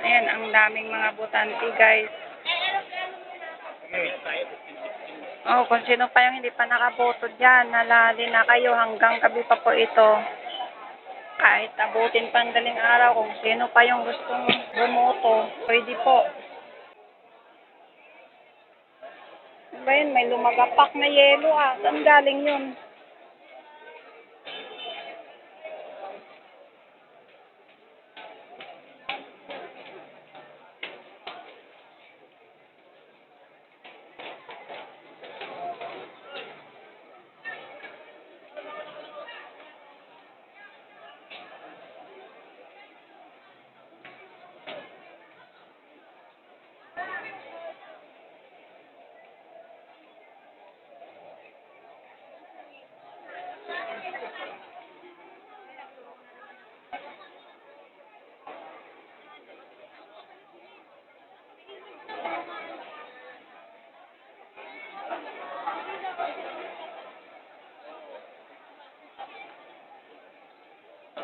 Ayan, ang daming mga botante, guys. Oh, kung sino pa yung hindi pa nakaboto dyan, nalali na kayo hanggang gabi pa po ito. Kahit abutin pang daling araw, kung sino pa yung gustong bumoto, pwede po. Diba yun, may lumagapak na yelo ah. Saan galing yun?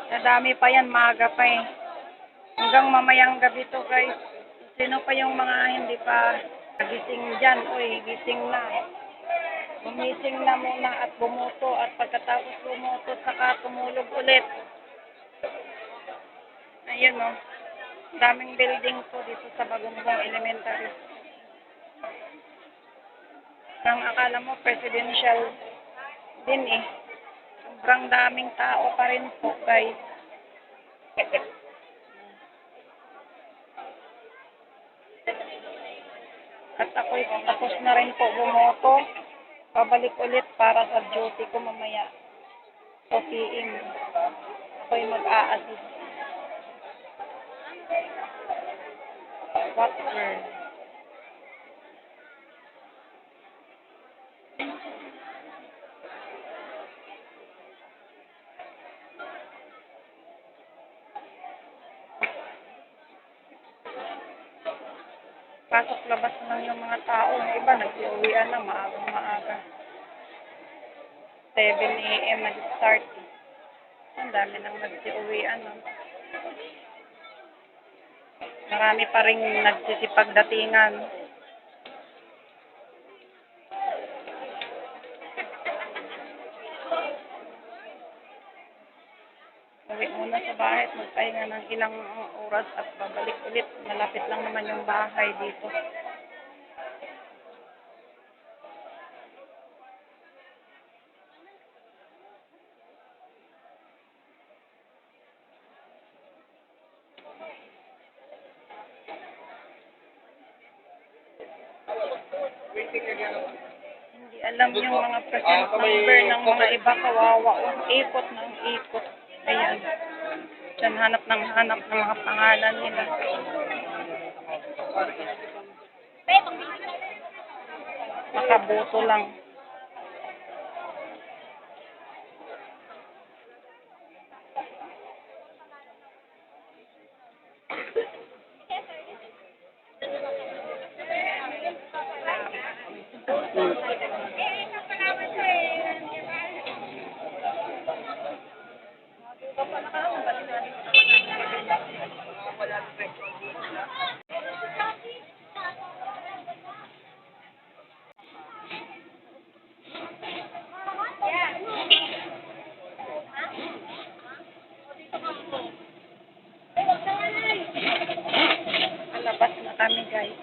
Nadami pa yan, maaga pa eh. Hanggang mamayang gabi to, guys. Sino pa yung mga hindi pa gising dyan? Uy, gising na. Gumising na muna at bumoto at pagkatapos bumoto, saka tumulog ulit. Ayun o. Daming building po dito sa Bagumbong Elementary. Ang akala mo presidential din eh. Sobrang daming tao pa rin po, guys. At ako'y tapos na rin po bumoto. Pabalik ulit para sa duty ko mamaya. So, PM. Ako'y mag-a-assist. What word? Pasok labas lang yung mga tao. Yung iba nag-uwian na maaga. 7 a.m. nag-start. Ang dami nang nag-uwian. No? Marami pa rin nagsisipagdatingan. Uwi muna sa bahay at magpahinga ng ilang oras at babalik ulit. Malapit lang naman yung bahay dito. Hindi alam yung mga present number ng mga iba, kawawa. Ikot ng ikot. Ayan. Diyan hanap ng mga pangalan nila. Makaboto lang. Palabas na kami, guys.